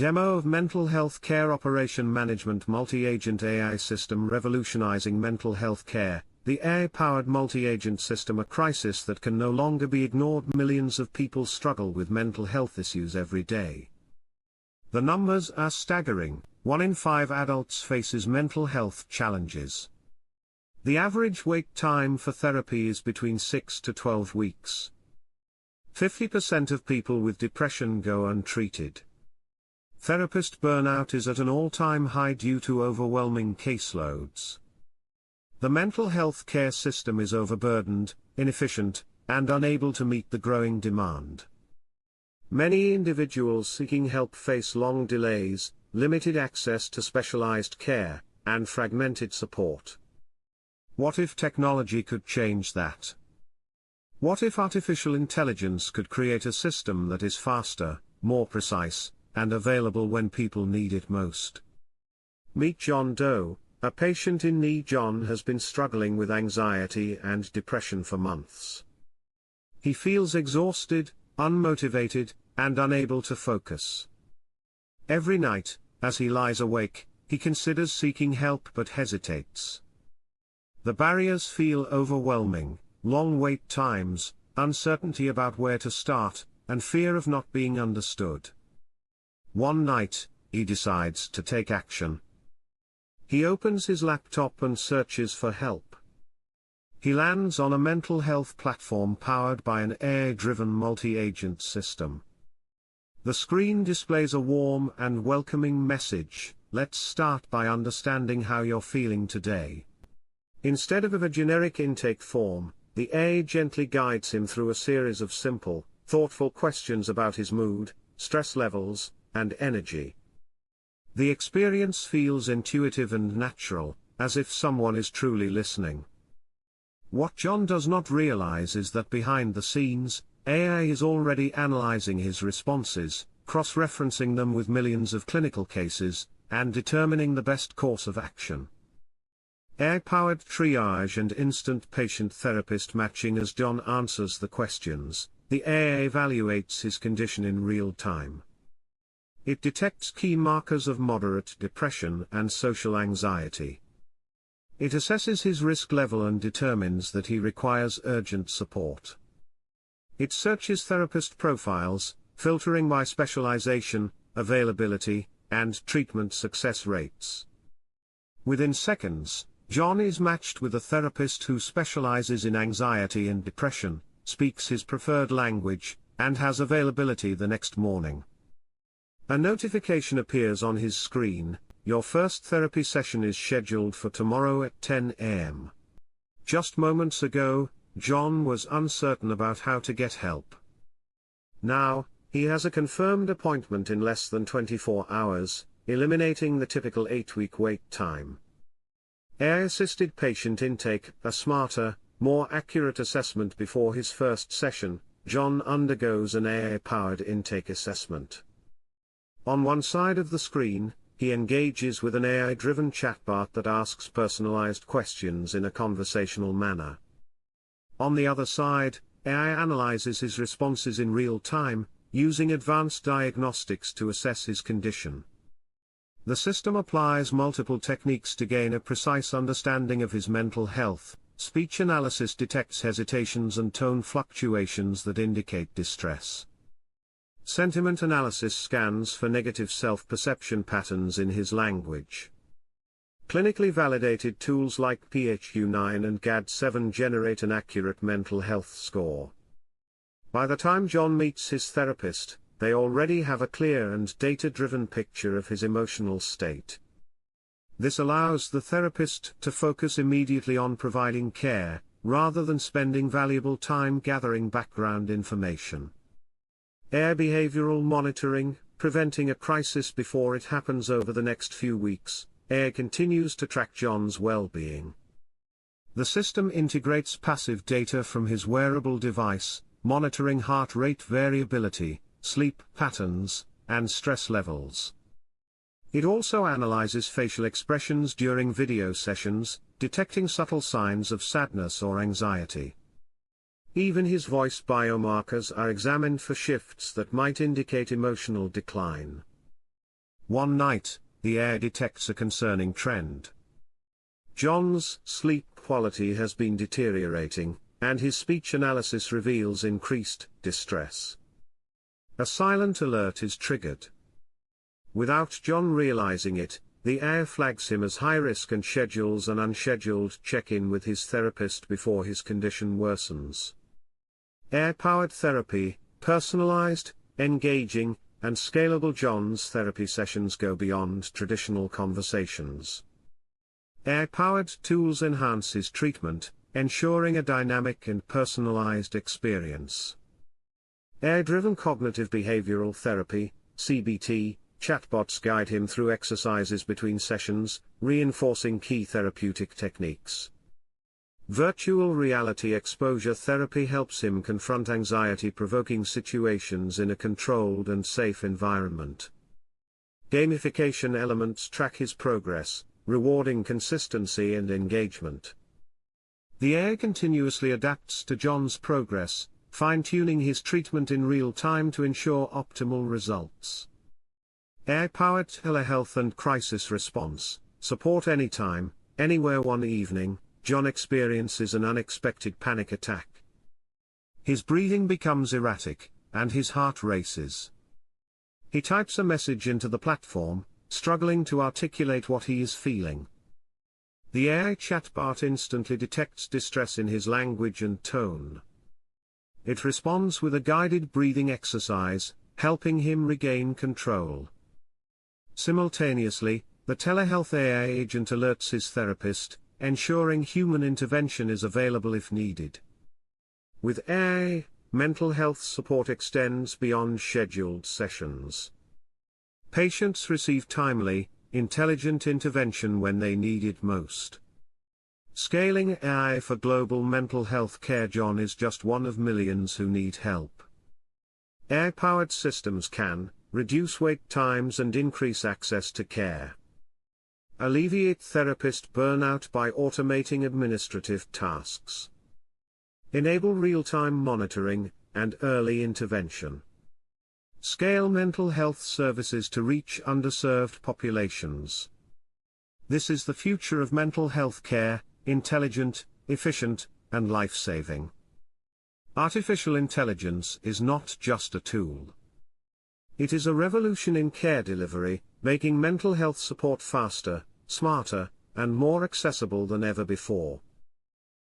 Demo of Mental Health Care Operation Management Multi-Agent AI System Revolutionizing Mental Health Care, the AI-powered multi-agent system, a crisis that can no longer be ignored. Millions of people struggle with mental health issues every day. The numbers are staggering. 1 in 5 adults faces mental health challenges. The average wait time for therapy is between 6 to 12 weeks. 50% of people with depression go untreated. Therapist burnout is at an all-time high due to overwhelming caseloads. The mental health care system is overburdened, inefficient, and unable to meet the growing demand. Many individuals seeking help face long delays, limited access to specialized care, and fragmented support. What if technology could change that? What if artificial intelligence could create a system that is faster, more precise, and available when people need it most? Meet John Doe, a patient in need. John has been struggling with anxiety and depression for months. He feels exhausted, unmotivated, and unable to focus. Every night, as he lies awake, he considers seeking help but hesitates. The barriers feel overwhelming: long wait times, uncertainty about where to start, and fear of not being understood. One night, he decides to take action. He opens his laptop and searches for help. He lands on a mental health platform powered by an AI-driven multi-agent system. The screen displays a warm and welcoming message: "Let's start by understanding how you're feeling today." Instead of a generic intake form, the AI gently guides him through a series of simple, thoughtful questions about his mood, stress levels, and energy. The experience feels intuitive and natural, as if someone is truly listening. What John does not realize is that behind the scenes, AI is already analyzing his responses, cross-referencing them with millions of clinical cases, and determining the best course of action. AI-powered triage and instant patient-therapist matching. As John answers the questions, the AI evaluates his condition in real time. It detects key markers of moderate depression and social anxiety. It assesses his risk level and determines that he requires urgent support. It searches therapist profiles, filtering by specialization, availability, and treatment success rates. Within seconds, John is matched with a therapist who specializes in anxiety and depression, speaks his preferred language, and has availability the next morning. A notification appears on his screen: "Your first therapy session is scheduled for tomorrow at 10 a.m. Just moments ago, John was uncertain about how to get help. Now, he has a confirmed appointment in less than 24 hours, eliminating the typical 8-week wait time. AI-assisted patient intake. A smarter, more accurate assessment before his first session. John undergoes an AI-powered intake assessment. On one side of the screen, he engages with an AI-driven chatbot that asks personalized questions in a conversational manner. On the other side, AI analyzes his responses in real time, using advanced diagnostics to assess his condition. The system applies multiple techniques to gain a precise understanding of his mental health. Speech analysis detects hesitations and tone fluctuations that indicate distress. Sentiment analysis scans for negative self-perception patterns in his language. Clinically validated tools like PHQ-9 and GAD-7 generate an accurate mental health score. By the time John meets his therapist, they already have a clear and data-driven picture of his emotional state. This allows the therapist to focus immediately on providing care, rather than spending valuable time gathering background information. AI behavioral monitoring, preventing a crisis before it happens. Over the next few weeks, AI continues to track John's well-being. The system integrates passive data from his wearable device, monitoring heart rate variability, sleep patterns, and stress levels. It also analyzes facial expressions during video sessions, detecting subtle signs of sadness or anxiety. Even his voice biomarkers are examined for shifts that might indicate emotional decline. One night, the AI detects a concerning trend. John's sleep quality has been deteriorating, and his speech analysis reveals increased distress. A silent alert is triggered. Without John realizing it, the AI flags him as high risk and schedules an unscheduled check-in with his therapist before his condition worsens. AI-powered therapy, personalized, engaging, and scalable. John's therapy sessions go beyond traditional conversations. AI-powered tools enhance his treatment, ensuring a dynamic and personalized experience. AI-driven cognitive behavioral therapy, CBT, chatbots guide him through exercises between sessions, reinforcing key therapeutic techniques. Virtual reality exposure therapy helps him confront anxiety-provoking situations in a controlled and safe environment. Gamification elements track his progress, rewarding consistency and engagement. The AI continuously adapts to John's progress, fine-tuning his treatment in real time to ensure optimal results. AI-powered telehealth and crisis response, support anytime, anywhere. One evening, John experiences an unexpected panic attack. His breathing becomes erratic, and his heart races. He types a message into the platform, struggling to articulate what he is feeling. The AI chatbot instantly detects distress in his language and tone. It responds with a guided breathing exercise, helping him regain control. Simultaneously, the telehealth AI agent alerts his therapist, ensuring human intervention is available if needed. With AI, mental health support extends beyond scheduled sessions. Patients receive timely, intelligent intervention when they need it most. Scaling AI for global mental health care. John is just one of millions who need help. AI-powered systems can reduce wait times and increase access to care. Alleviate therapist burnout by automating administrative tasks. Enable real-time monitoring and early intervention. Scale mental health services to reach underserved populations. This is the future of mental health care, intelligent, efficient, and life-saving. Artificial intelligence is not just a tool. It is a revolution in care delivery, making mental health support faster, smarter, and more accessible than ever before.